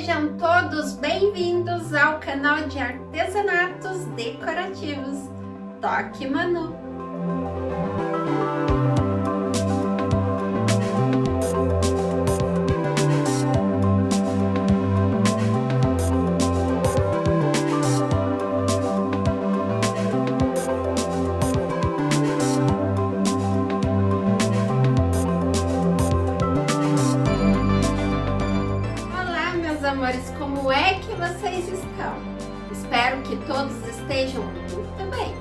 Sejam todos bem-vindos ao canal de artesanatos decorativos Toque Manu. Amores, como é que vocês estão? Espero que todos estejam muito bem.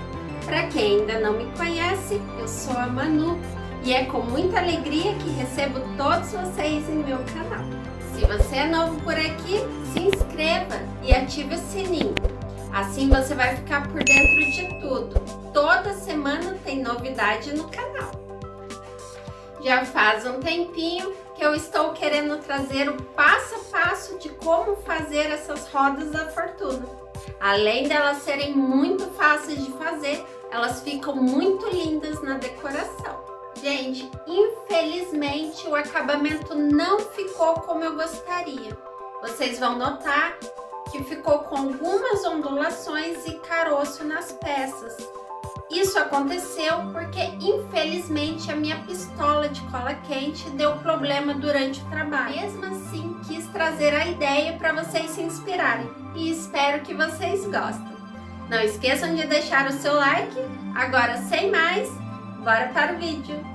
Para quem ainda não me conhece, eu sou a Manu e é com muita alegria que recebo todos vocês em meu canal. Se você é novo por aqui, se inscreva e ative o sininho. Assim você vai ficar por dentro de tudo. Toda semana tem novidade no canal. Já faz um tempinho que eu estou querendo trazer o passo a passo de como fazer essas rodas da fortuna. Além delas serem muito fáceis de fazer, elas ficam muito lindas na decoração. Gente, infelizmente o acabamento não ficou como eu gostaria. Vocês vão notar que ficou com algumas ondulações e caroço nas peças. Isso aconteceu porque, infelizmente, a minha pistola de cola quente deu problema durante o trabalho. Mesmo assim, quis trazer a ideia para vocês se inspirarem e espero que vocês gostem. Não esqueçam de deixar o seu like. Agora, sem mais, bora para o vídeo!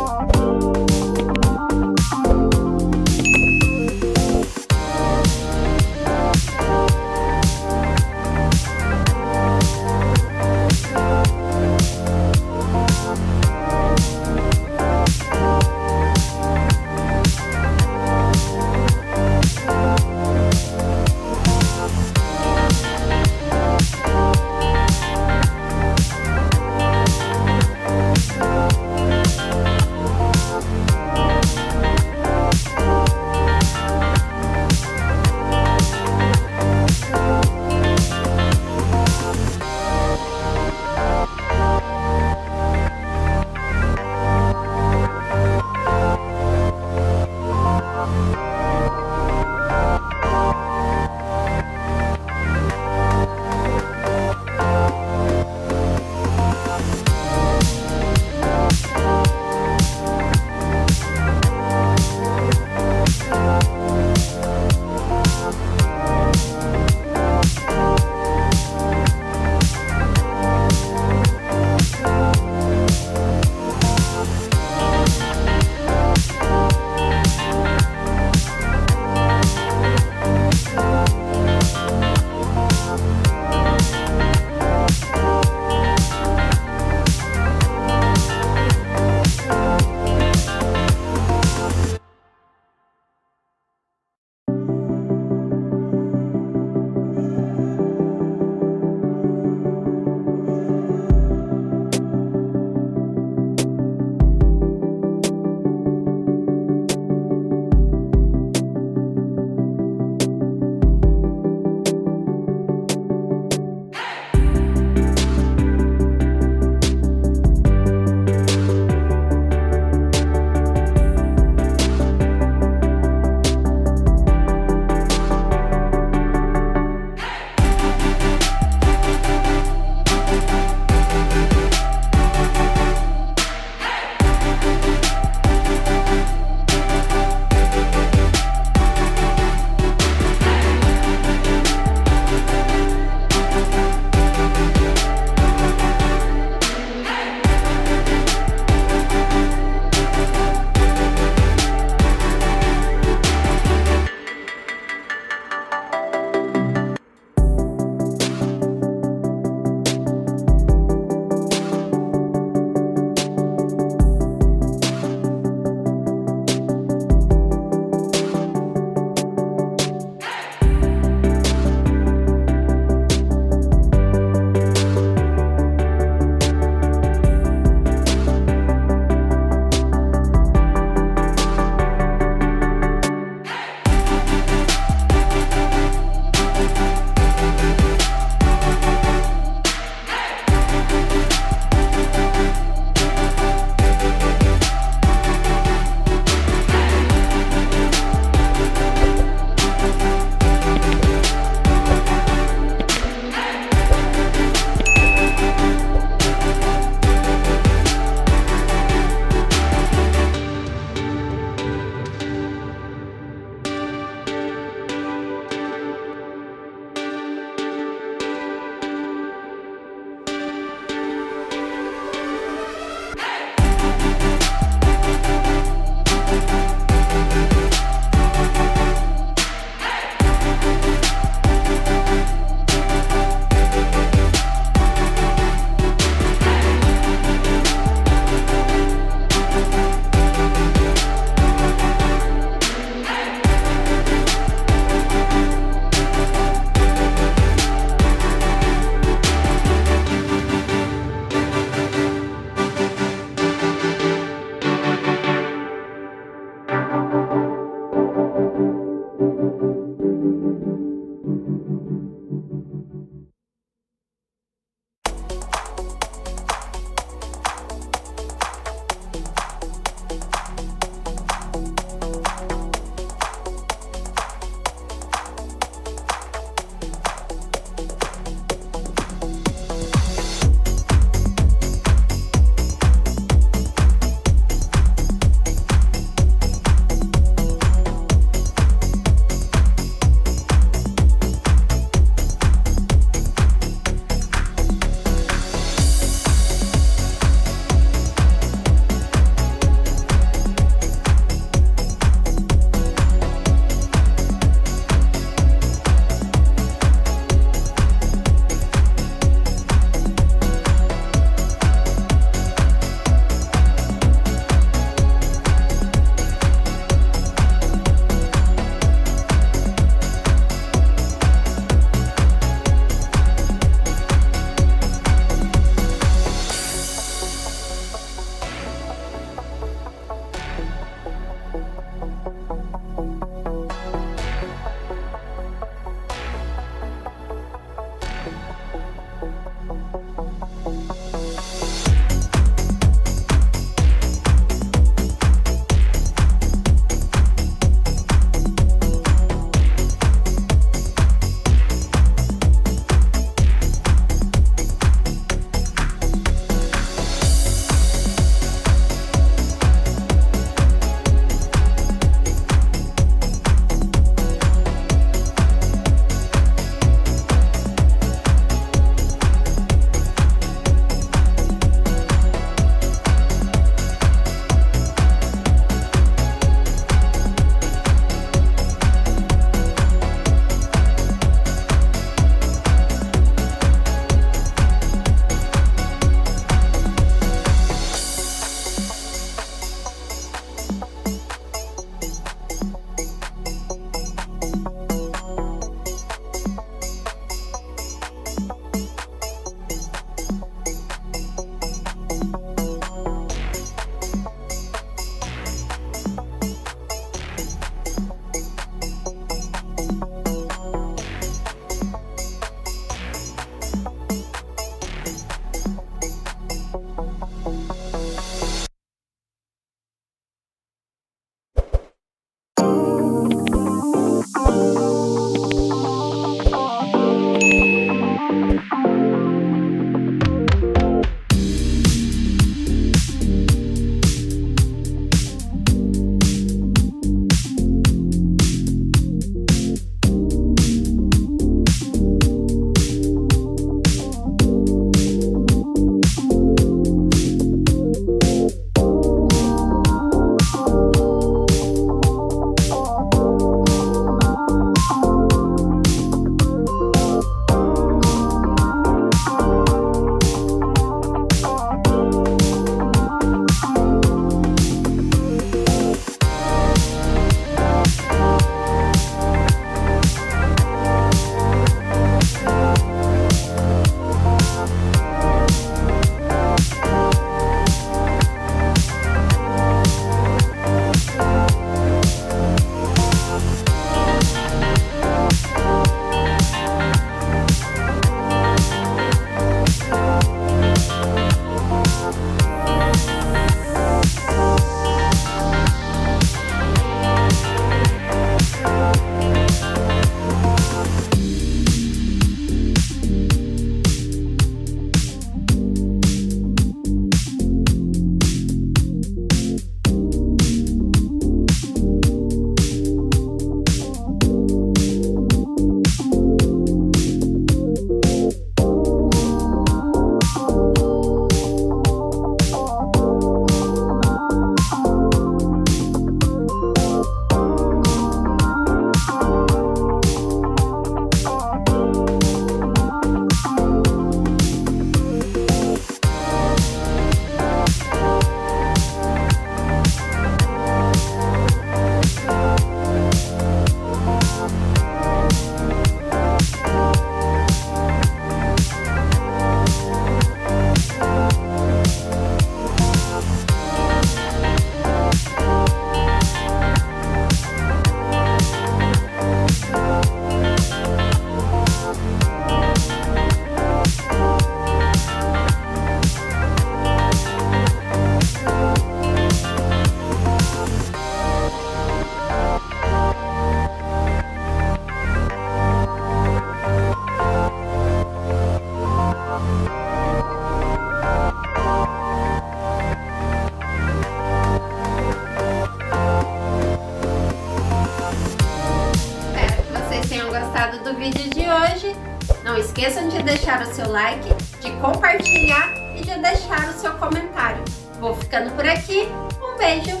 gostado do vídeo de hoje. Não esqueçam de deixar o seu like, de compartilhar e de deixar o seu comentário. Vou ficando por aqui, um beijo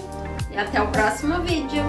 e até o próximo vídeo.